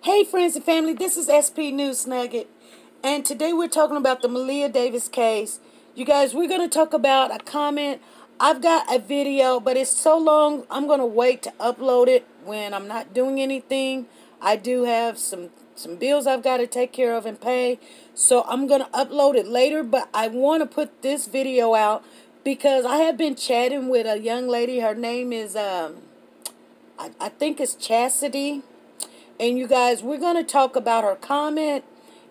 Hey friends and family, this is SP News Nugget, and today we're talking about the Maleah Davis case. You guys, we're going to talk about a comment. I've got a video, but it's so long, I'm going to wait to upload it when I'm not doing anything. I do have some bills I've got to take care of and pay, so I'm going to upload it later, but I want to put this video out because I have been chatting with a young lady. Her name is, I think it's Chastity. And you guys, we're going to talk about her comment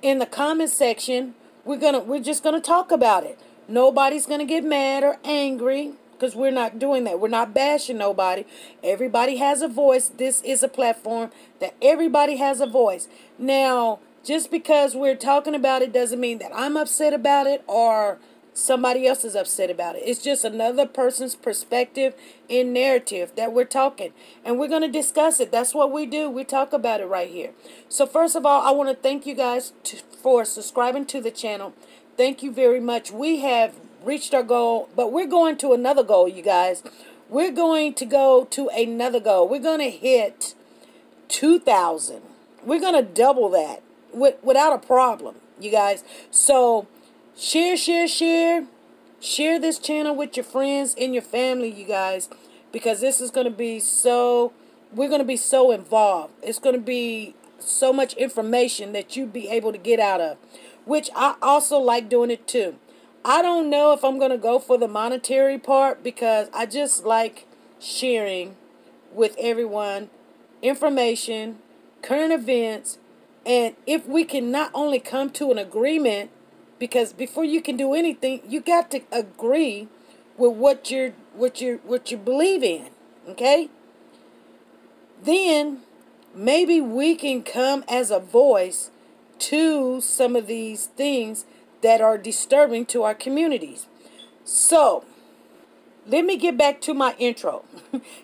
in the comment section. We're just going to talk about it. Nobody's going to get mad or angry because we're not doing that. We're not bashing nobody. Everybody has a voice. This is a platform that everybody has a voice. Now, just because we're talking about it doesn't mean that I'm upset about it or somebody else is upset about it. It's just another person's perspective and narrative that we're talking. And we're going to discuss it. That's what we do. We talk about it right here. So first of all, I want to thank you guys for subscribing to the channel. Thank you very much. We have reached our goal, but we're going to another goal, you guys. We're going to go to another goal. We're going to hit 2,000. We're going to double that without a problem, you guys. So share this channel with your friends and your family, you guys, because this is going to be we're going to be so involved. It's going to be so much information that you'd be able to get out of, which I also like doing it too. I don't know if I'm going to go for the monetary part because I just like sharing with everyone information, current events, and if we can not only come to an agreement, because before you can do anything, you got to agree with what you believe in, okay? Then maybe we can come as a voice to some of these things that are disturbing to our communities. So let me get back to my intro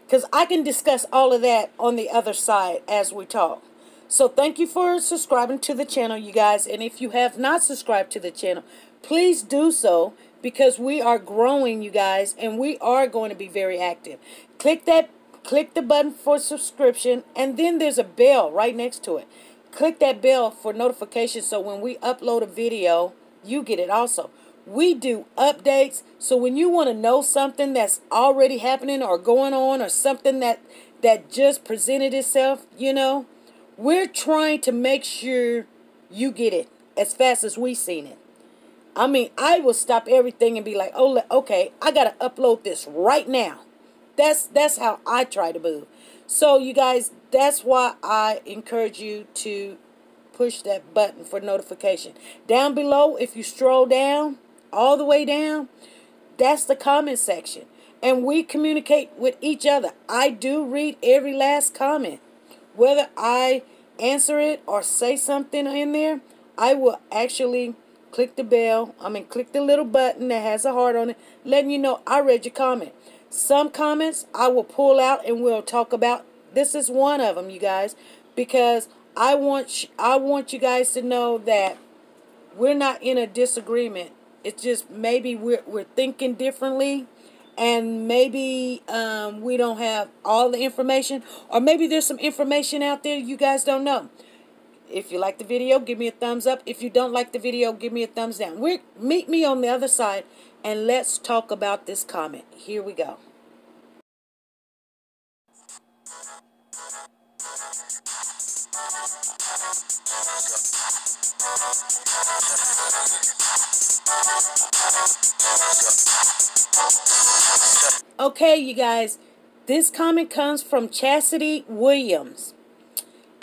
because I can discuss all of that on the other side as we talk. So thank you for subscribing to the channel, you guys. And if you have not subscribed to the channel, please do so because we are growing, you guys, and we are going to be very active. Click the button for subscription, and then there's a bell right next to it. Click that bell for notifications so when we upload a video, you get it also. We do updates, so when you want to know something that's already happening or going on or something that just presented itself, you know, we're trying to make sure you get it as fast as we seen it. I mean, I will stop everything and be like, oh, okay, I got to upload this right now. That's how I try to move. So, you guys, that's why I encourage you to push that button for notification. Down below, if you scroll down, all the way down, that's the comment section. And we communicate with each other. I do read every last comment. Whether I answer it or say something in there, I will actually click the bell. Click the little button that has a heart on it, letting you know I read your comment. Some comments I will pull out and we'll talk about. This is one of them, you guys, because I want you guys to know that we're not in a disagreement. It's just maybe we're thinking differently. And maybe we don't have all the information. Or maybe there's some information out there you guys don't know. If you like the video, give me a thumbs up. If you don't like the video, give me a thumbs down. Meet me on the other side and let's talk about this comment. Here we go. Okay, you guys, this comment comes from Chastity Williams.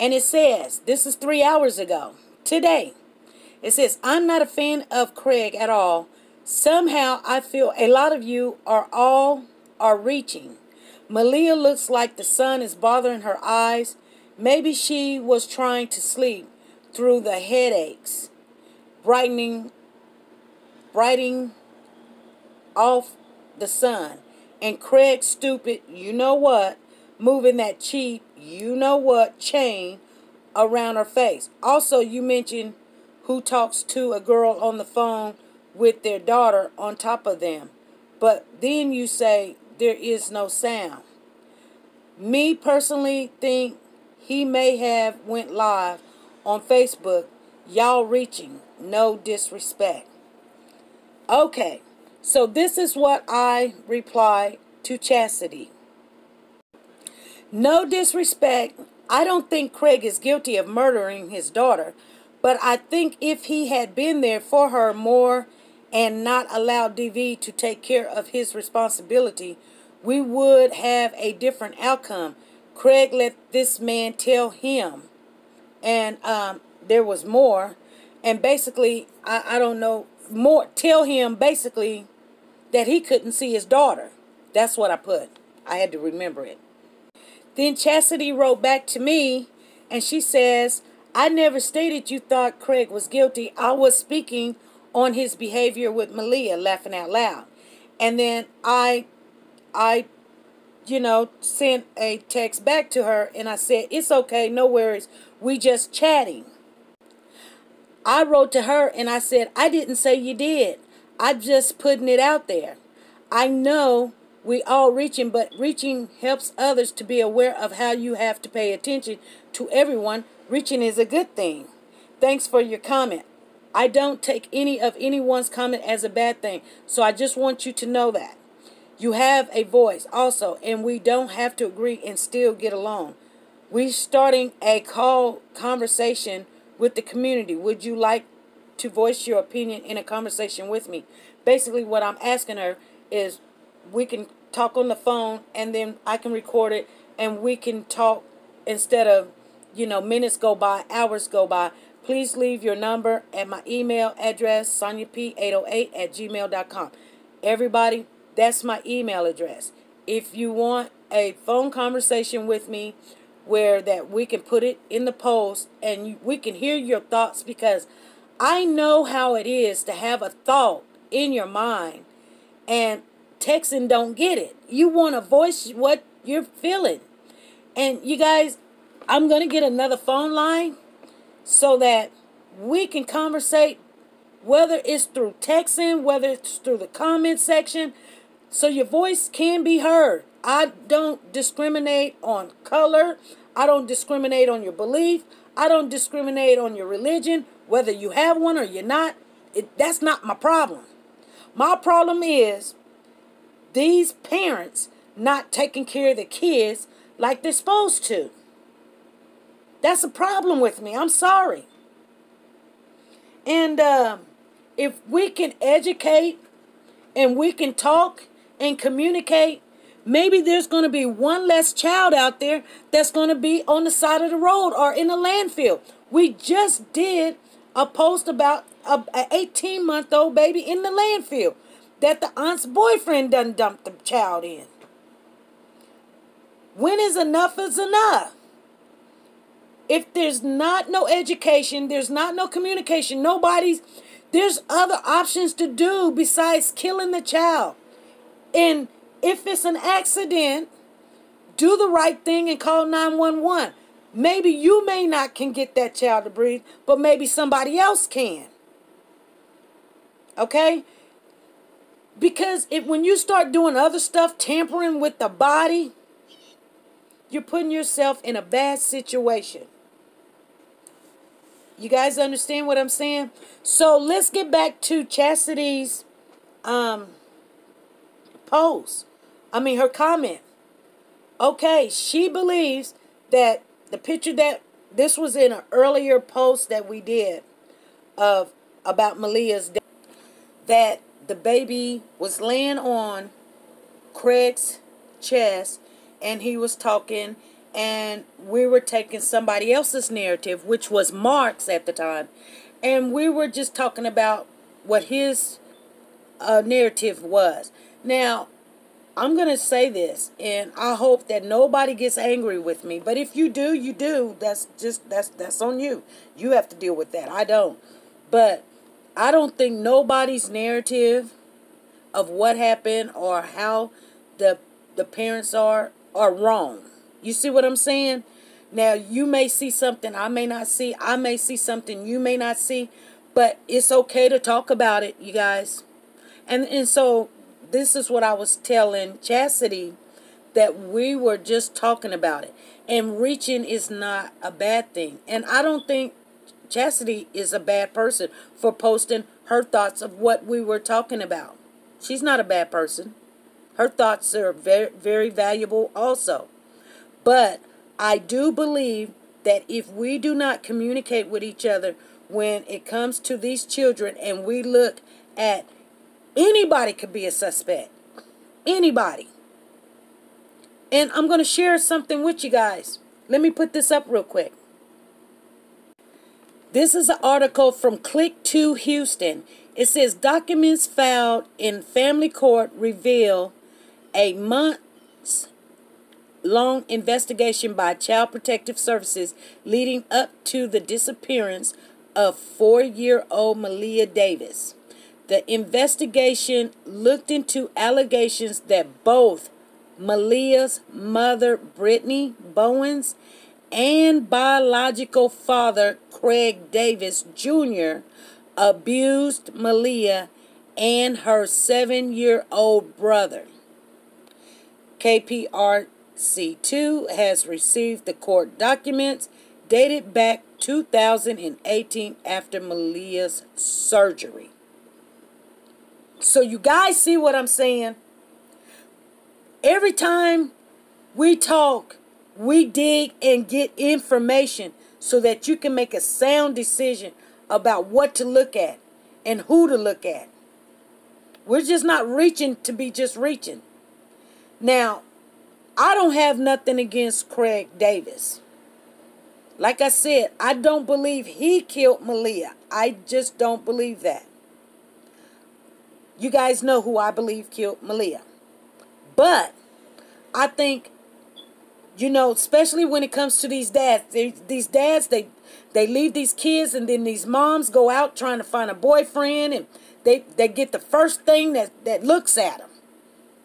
And it says, this is 3 hours ago, today. It says, I'm not a fan of Craig at all. Somehow I feel a lot of you are reaching. Maleah looks like the sun is bothering her eyes. Maybe she was trying to sleep through the headaches, brightening off the sun. And Craig stupid, you know what, moving that cheap, you know what, chain around her face. Also, you mentioned who talks to a girl on the phone with their daughter on top of them. But then you say there is no sound. Me personally think he may have went live on Facebook. Y'all reaching. No disrespect. Okay, so this is what I replied to Chastity. No disrespect. I don't think Craig is guilty of murdering his daughter, but I think if he had been there for her more and not allowed DV to take care of his responsibility, we would have a different outcome. Craig let this man tell him, and there was more, and basically, I don't know, more, tell him basically that he couldn't see his daughter. That's what I put. I had to remember it. Then Chastity wrote back to me, and she says, I never stated you thought Craig was guilty. I was speaking on his behavior with Maleah, laughing out loud. And then I sent a text back to her, and I said, it's okay, no worries. We just chatting. I wrote to her, and I said, I didn't say you did. I'm just putting it out there. I know we all reaching, but reaching helps others to be aware of how you have to pay attention to everyone. Reaching is a good thing. Thanks for your comment. I don't take any of anyone's comment as a bad thing, so I just want you to know that. You have a voice also, and we don't have to agree and still get along. We're starting a conversation with the community. Would you like to voice your opinion in a conversation with me? Basically, what I'm asking her is we can talk on the phone, and then I can record it, and we can talk instead of, minutes go by, hours go by. Please leave your number at my email address, soniap808@gmail.com. Everybody, that's my email address. If you want a phone conversation with me where that we can put it in the post and we can hear your thoughts, because I know how it is to have a thought in your mind and texting don't get it. You want to voice what you're feeling. And you guys, I'm going to get another phone line so that we can conversate, whether it's through texting, whether it's through the comment section, so your voice can be heard. I don't discriminate on color. I don't discriminate on your belief. I don't discriminate on your religion, whether you have one or you're not. That's not my problem. My problem is these parents not taking care of the kids like they're supposed to. That's a problem with me. I'm sorry. And if we can educate and we can talk and communicate, maybe there's going to be one less child out there that's going to be on the side of the road or in a landfill. We just did a post about an 18-month-old baby in the landfill that the aunt's boyfriend done dumped the child in. When is enough is enough? If there's not no education, there's not no communication, there's other options to do besides killing the child. And if it's an accident, do the right thing and call 911. Maybe you may not can get that child to breathe, but maybe somebody else can. Okay? Because when you start doing other stuff, tampering with the body, you're putting yourself in a bad situation. You guys understand what I'm saying? So let's get back to Chastity's post. Her comment. Okay, she believes that the picture this was in an earlier post that we did about Maleah's death, that the baby was laying on Craig's chest and he was talking, and we were taking somebody else's narrative, which was Mark's at the time, and we were just talking about what his narrative was. Now, I'm going to say this, and I hope that nobody gets angry with me, but if you do, you do. That's on you. You have to deal with that. I don't. But I don't think nobody's narrative of what happened or how the parents are wrong. You see what I'm saying? Now, you may see something I may not see. I may see something you may not see. But it's okay to talk about it, you guys. And so this is what I was telling Chastity, that we were just talking about it. And reaching is not a bad thing. And I don't think Chastity is a bad person for posting her thoughts of what we were talking about. She's not a bad person. Her thoughts are very, very valuable also. But I do believe that if we do not communicate with each other when it comes to these children, and we look at anybody could be a suspect. Anybody. And I'm going to share something with you guys. Let me put this up real quick. This is an article from Click to Houston. It says documents filed in family court reveal a months-long investigation by Child Protective Services leading up to the disappearance of 4-year-old Maleah Davis. The investigation looked into allegations that both Maleah's mother, Brittany Bowens, and biological father, Craig Davis Jr., abused Maleah and her 7-year-old brother. KPRC2 has received the court documents dated back 2018 after Maleah's surgery. So you guys see what I'm saying? Every time we talk, we dig and get information so that you can make a sound decision about what to look at and who to look at. We're just not reaching to be just reaching. Now, I don't have nothing against Craig Davis. Like I said, I don't believe he killed Maleah. I just don't believe that. You guys know who I believe killed Maleah. But I think, you know, especially when it comes to these dads, they leave these kids, and then these moms go out trying to find a boyfriend, and they get the first thing that looks at them.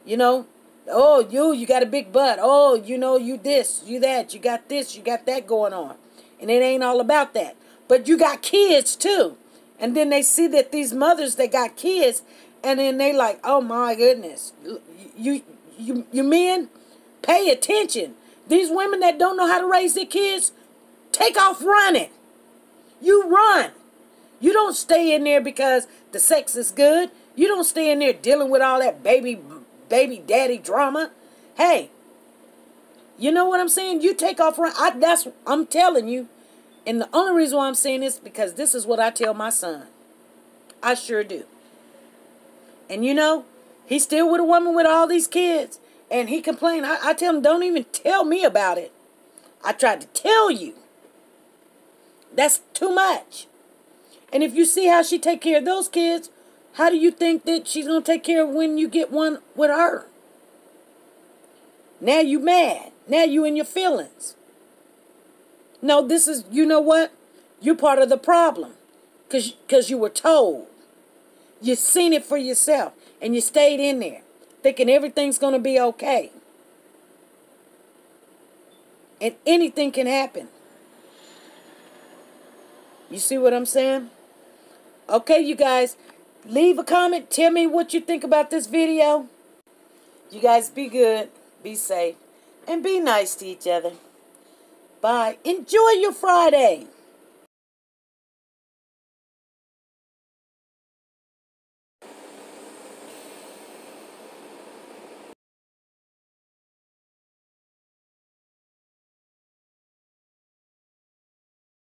You know, oh, you got a big butt. Oh, you know, you this, you that, you got this, you got that going on. And it ain't all about that. But you got kids too. And then they see that these mothers, they got kids, and then they like, oh my goodness, you men, pay attention. These women that don't know how to raise their kids, take off running. You run. You don't stay in there because the sex is good. You don't stay in there dealing with all that baby daddy drama. Hey, you know what I'm saying? You take off run. I'm telling you. And the only reason why I'm saying this is because this is what I tell my son. I sure do. And you know, he's still with a woman with all these kids. And he complained. I tell him, don't even tell me about it. I tried to tell you. That's too much. And if you see how she take care of those kids, how do you think that she's going to take care of when you get one with her? Now you mad. Now you in your feelings. No, this is, you know what? You're part of the problem. Because you were told. You seen it for yourself. And you stayed in there. Thinking everything's going to be okay. And anything can happen. You see what I'm saying? Okay, you guys. Leave a comment. Tell me what you think about this video. You guys be good. Be safe. And be nice to each other. Bye. Enjoy your Friday.